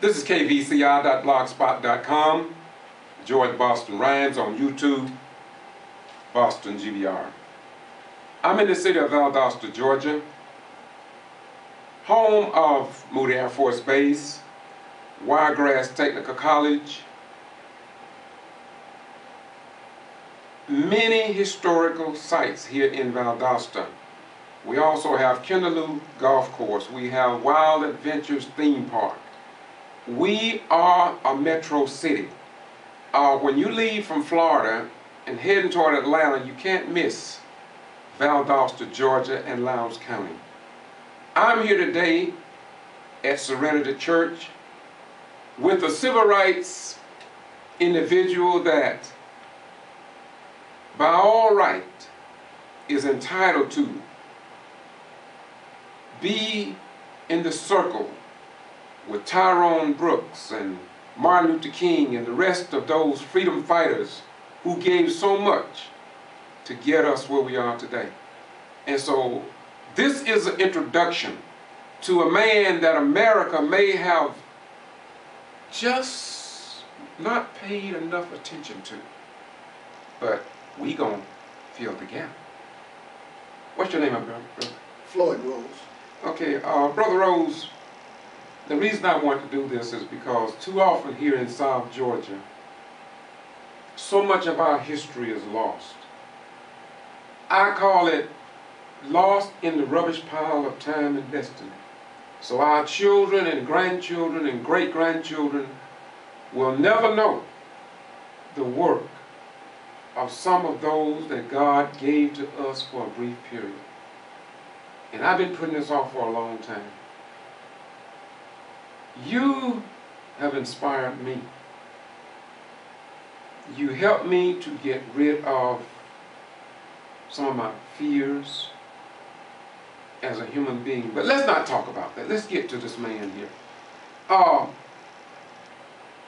This is kvcr.blogspot.com. George Boston Rhymes on YouTube. Boston G.B.R. I'm in the city of Valdosta, Georgia, home of Moody Air Force Base, Wiregrass Technical College, many historical sites here in Valdosta. We also have Kinderloo Golf Course. We have Wild Adventures Theme Park. We are a metro city. When you leave from Florida and heading toward Atlanta, you can't miss Valdosta, Georgia, and Lowndes County. I'm here today at Serenity Church with a civil rights individual that, by all right, is entitled to be in the circle with Tyrone Brooks and Martin Luther King and the rest of those freedom fighters who gave so much to get us where we are today. And so this is an introduction to a man that America may have just not paid enough attention to. But we gonna fill the gap. What's your name, my brother? Floyd Rose. Okay, Brother Rose, the reason I want to do this is because too often here in South Georgia, so much of our history is lost. I call it lost in the rubbish pile of time and destiny. So our children and grandchildren and great-grandchildren will never know the work of some of those that God gave to us for a brief period. And I've been putting this off for a long time. You have inspired me. You helped me to get rid of some of my fears as a human being. But let's not talk about that. Let's get to this man here.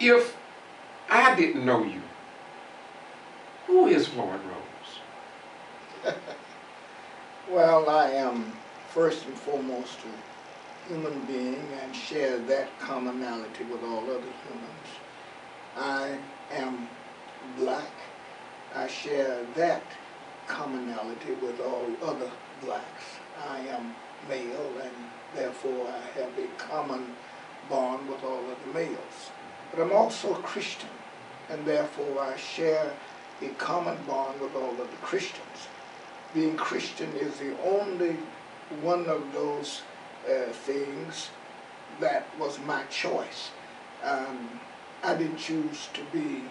If I didn't know you, who is Floyd Rose? Well, I am first and foremost a human being and share that commonality with all other humans. I am black. I share that commonality with all other blacks. I am male and therefore I have a common bond with all other males. But I'm also a Christian and therefore I share a common bond with all other Christians. Being Christian is the only one of those things that was my choice. I didn't choose to be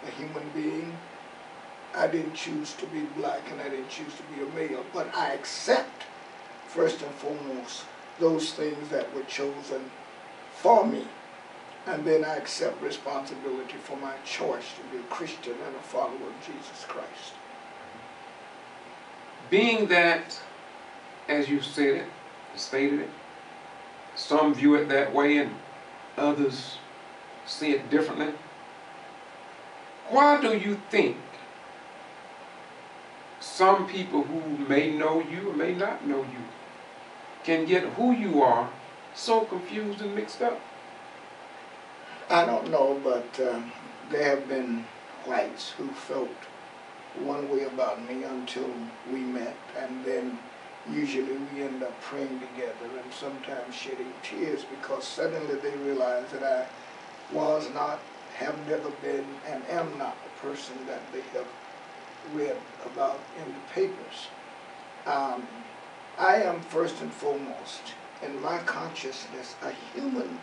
a human being. I didn't choose to be black and I didn't choose to be a male. But I accept, first and foremost, those things that were chosen for me. And then I accept responsibility for my choice to be a Christian and a follower of Jesus Christ. Being that, as you said it, stated it, some view it that way and others see it differently, why do you think some people who may know you or may not know you can get who you are so confused and mixed up? I don't know, but there have been whites who felt one way about me until we met, and then usually we end up praying together and sometimes shedding tears because suddenly they realize that I was not, have never been, and am not the person that they have read about in the papers. I am first and foremost, in my consciousness, a human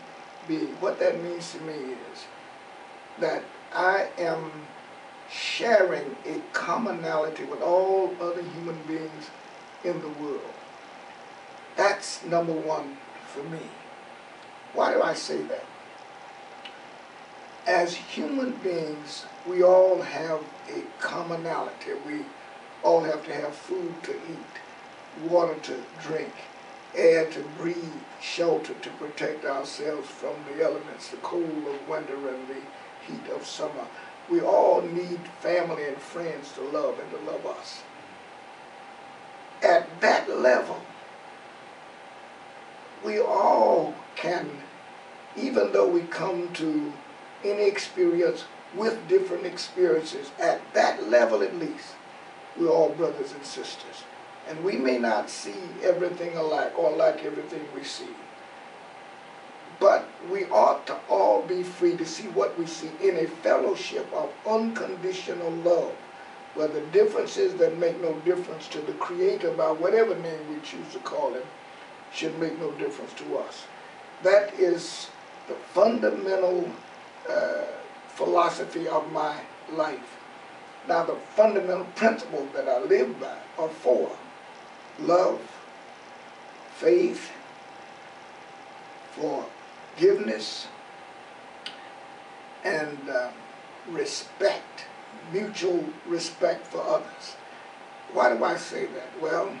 being. What that means to me is that I am sharing a commonality with all other human beings in the world. That's number one for me. Why do I say that? As human beings, we all have a commonality. We all have to have food to eat, water to drink, air to breathe, shelter to protect ourselves from the elements, the cold of winter and the heat of summer. We all need family and friends to love and to love us. At that level, we all can even though we come to any experience with different experiences, at that level at least, we're all brothers and sisters. And we may not see everything alike or like everything we see. But we ought to all be free to see what we see in a fellowship of unconditional love, where the differences that make no difference to the Creator, by whatever name we choose to call Him, should make no difference to us. That is the fundamental philosophy of my life. Now, the fundamental principles that I live by are four: love, faith, forgiveness, and respect, mutual respect for others. Why do I say that? Well,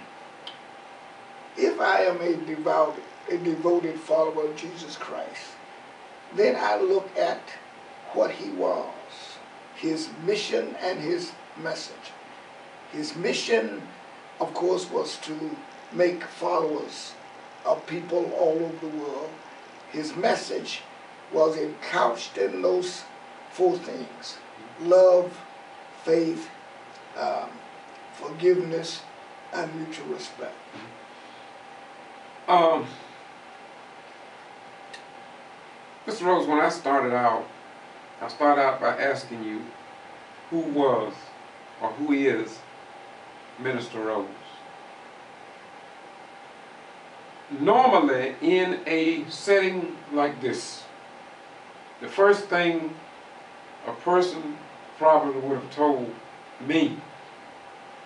if I am a devoted follower of Jesus Christ, then I look at what He was, His mission and His message. His mission, of course, was to make followers of people all over the world. His message was couched in those four things: love, faith, forgiveness, and mutual respect. Mr. Rose, when I started out by asking you who was or who is Minister Rose. Normally, in a setting like this, the first thing a person probably would have told me,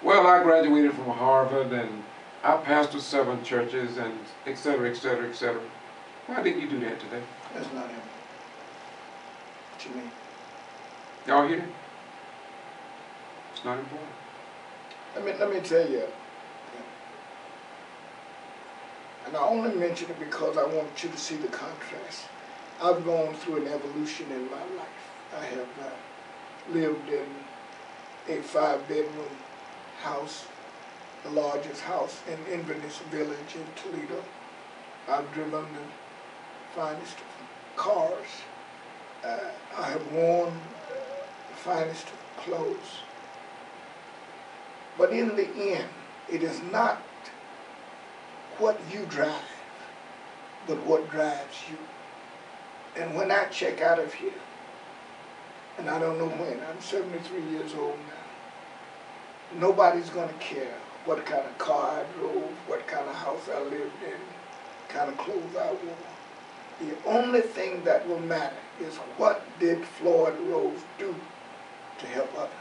well, I graduated from Harvard and I pastored 7 churches and et cetera, et cetera, et cetera. Why didn't you do that today? That's not him. What you mean? Y'all hear? It's not important. Let me tell you, and I only mention it because I want you to see the contrast. I've gone through an evolution in my life. I have lived in a 5-bedroom house, the largest house in Inverness Village in Toledo. I've driven the finest of cars. I have worn the finest of clothes. But in the end, it is not what you drive, but what drives you. And when I check out of here, and I don't know when, I'm 73 years old now, nobody's going to care what kind of car I drove, what kind of house I lived in, kind of clothes I wore. The only thing that will matter is what did Floyd Rose do to help others.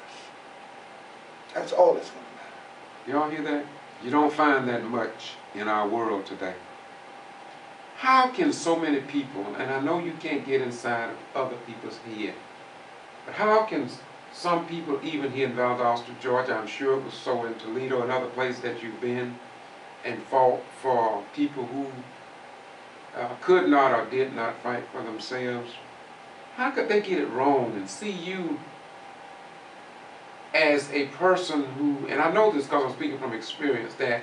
That's all that's going to matter. Y'all hear that? You don't find that much in our world today. How can so many people, and I know you can't get inside of other people's head, but how can some people, even here in Valdosta, Georgia, I'm sure it was so in Toledo and other places that you've been, and fought for people who could not or did not fight for themselves, how could they get it wrong and see you as a person who, and I know this because I'm speaking from experience, that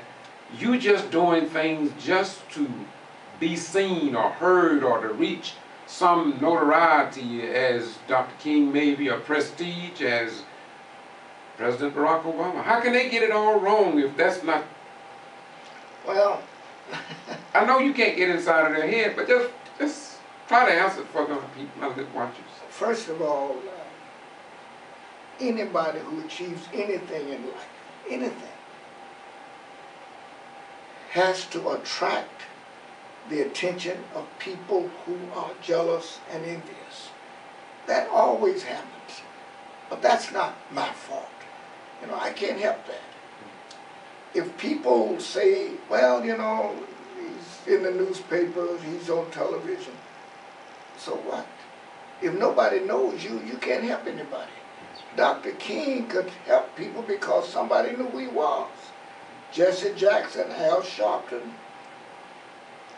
you just doing things just to be seen or heard or to reach some notoriety as Dr. King maybe, or prestige as President Barack Obama? How can they get it all wrong if that's not... Well, I know you can't get inside of their head, but just try to answer for the people that watch you. first of all, anybody who achieves anything in life, anything, has to attract the attention of people who are jealous and envious. That always happens. But that's not my fault. You know, I can't help that. If people say, well, you know, he's in the newspapers, he's on television, so what? If nobody knows you, you can't help anybody. Dr. King could help people because somebody knew who he was. Jesse Jackson, Al Sharpton,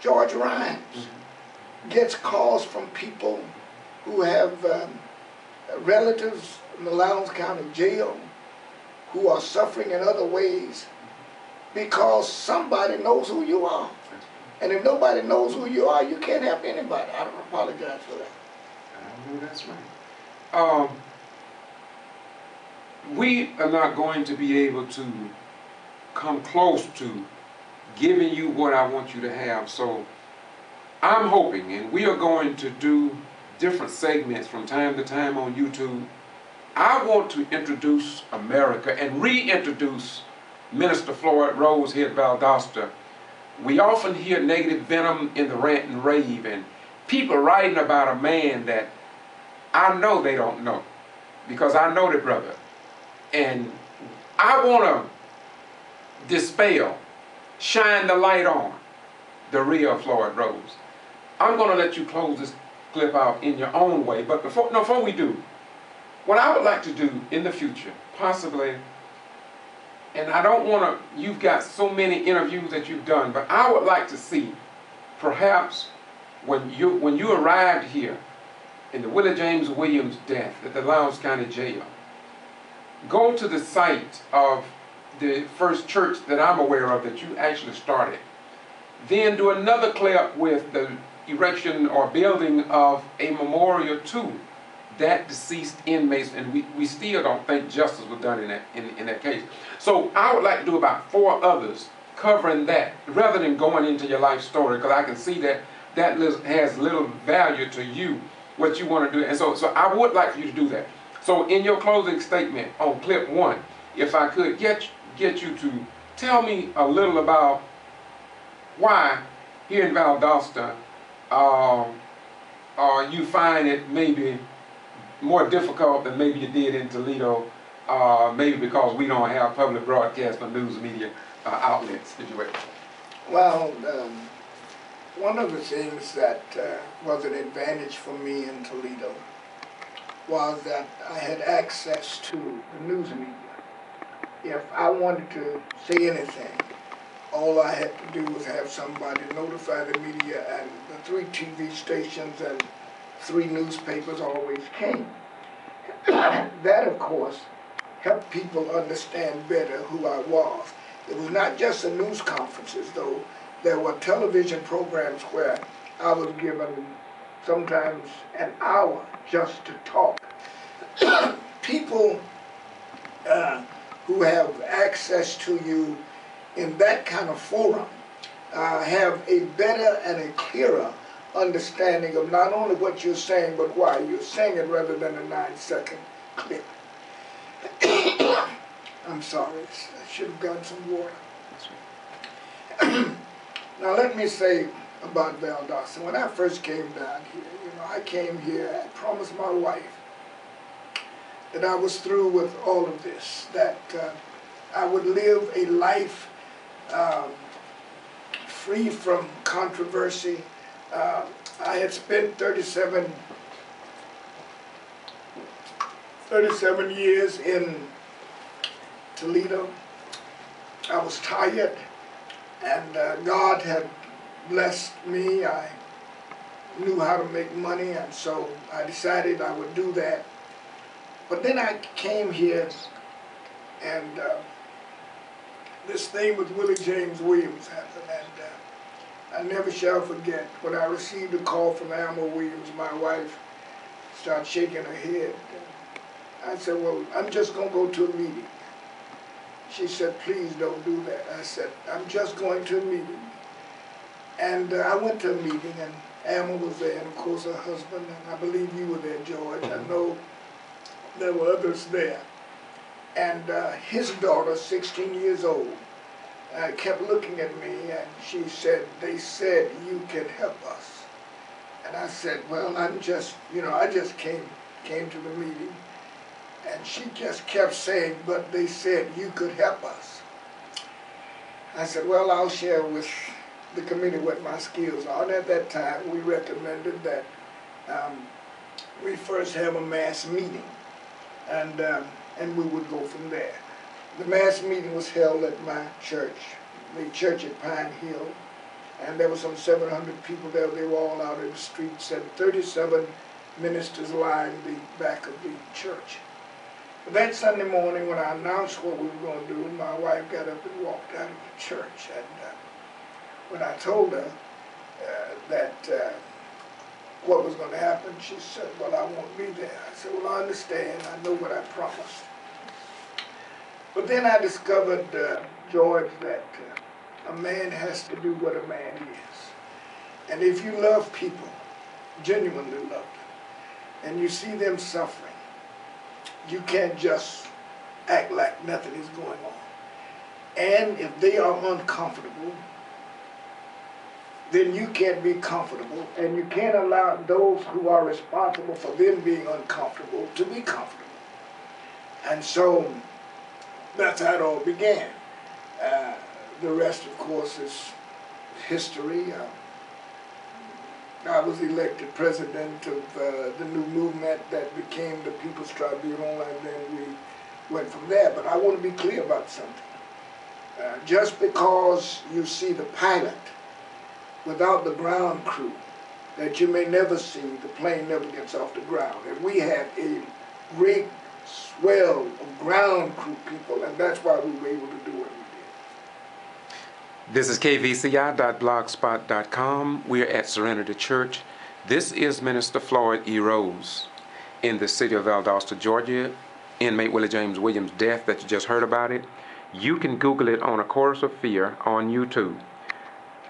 George Rhymes gets calls from people who have relatives in the Lowndes County Jail who are suffering in other ways because somebody knows who you are. And if nobody knows who you are, you can't help anybody. I don't apologize for that. I know that's right. We are not going to be able to come close to giving you what I want you to have. So I'm hoping, and we are going to do different segments from time to time on YouTube. I want to introduce America and reintroduce Minister Floyd E here at Valdosta. We often hear negative venom in the rant and rave, and people writing about a man that I know they don't know, because I know the brother. And I want to dispel, shine the light on the real Floyd E. I'm going to let you close this clip out in your own way, but before we do, what I would like to do in the future, possibly, and I don't want to, you've got so many interviews that you've done, but I would like to see, perhaps, when you arrived here in the Willie James Williams death at the Lowndes County Jail, go to the site of the first church that I'm aware of that you actually started. Then do another clip with the erection or building of a memorial to that deceased inmates, and we still don't think justice was done in that case. So I would like to do about 4 others covering that, rather than going into your life story, because I can see that has little value to you, what you want to do. And so I would like for you to do that. So in your closing statement on clip 1, if I could get you to tell me a little about why here in Valdosta you find it maybe more difficult than maybe you did in Toledo, maybe because we don't have public broadcast or news media outlets, if you will. Well, one of the things that was an advantage for me in Toledo was that I had access to the news media. If I wanted to say anything, all I had to do was have somebody notify the media, and the 3 TV stations and 3 newspapers always came. That, of course, helped people understand better who I was. It was not just the news conferences, though. There were television programs where I was given sometimes an hour just to talk. People who have access to you in that kind of forum have a better and a clearer understanding of not only what you're saying, but why you're saying it, rather than a 9-second clip. I'm sorry, I should have gotten some water. Now let me say about Valdosta. When I first came down here, I came here, I promised my wife that I was through with all of this, that I would live a life free from controversy. I had spent 37 years in Toledo. I was tired, and God had blessed me. I knew how to make money, and so I decided I would do that. But then I came here, and this thing with Willie James Williams happened, and I never shall forget when I received a call from Alma Williams. My wife started shaking her head. I said, well, I'm just going to go to a meeting. She said, please don't do that. I said, I'm just going to a meeting. And I went to a meeting, and Alma was there, and of course her husband, and I believe you were there, George. I know there were others there. And his daughter, 16 years old, kept looking at me, and she said, they said you can help us. And I said, well, I'm just, I just came to the meeting. And she just kept saying, but they said you could help us. I said, well, I'll share with the committee what my skills are. And at that time, we recommended that we first have a mass meeting, and we would go from there. The mass meeting was held at my church, the church at Pine Hill, and there were some 700 people there. They were all out in the streets, and 37 ministers lined the back of the church. That Sunday morning, when I announced what we were going to do, my wife got up and walked out of the church. And when I told her what was going to happen. She said, well, I won't be there. I said, well, I understand. I know what I promised. But then I discovered, George, that a man has to do what a man is. And if you love people, genuinely love them, and you see them suffering, you can't just act like nothing is going on. And if they are uncomfortable, then you can't be comfortable, and you can't allow those who are responsible for them being uncomfortable to be comfortable. And so that's how it all began. The rest, of course, is history. I was elected president of the new movement that became the People's Tribunal, and then we went from there. But I want to be clear about something. Just because you see the pilot without the ground crew, that you may never see, the plane never gets off the ground. And we had a great swell of ground crew people, and that's why we were able to do what we did. This is kvci.blogspot.com. We're at Serenity Church. This is Minister Floyd E. in the city of Valdosta, Georgia. Inmate Willie James Williams' death that you just heard about it. You can Google it on A Chorus of Fear on YouTube.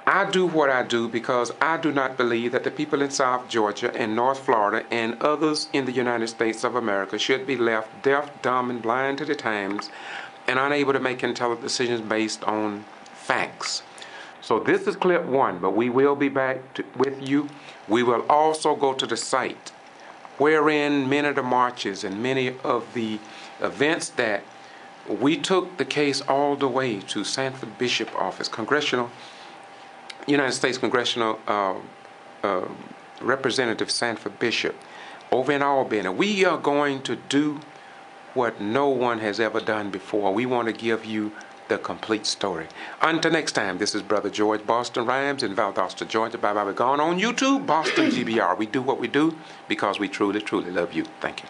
I do what I do because I do not believe that the people in South Georgia and North Florida and others in the United States of America should be left deaf, dumb, and blind to the times and unable to make intelligent decisions based on facts. So this is clip one, but we will be back with you. We will also go to the site wherein many of the marches and many of the events that we took the case all the way to Sanford Bishop Office, United States Congressional Representative Sanford Bishop over in Albany. We are going to do what no one has ever done before. We want to give you the complete story. Until next time, this is Brother George Boston Rhymes in Valdosta, Georgia. Bye-bye. We're gone on YouTube, Boston G.B.R. We do what we do because we truly, truly love you. Thank you.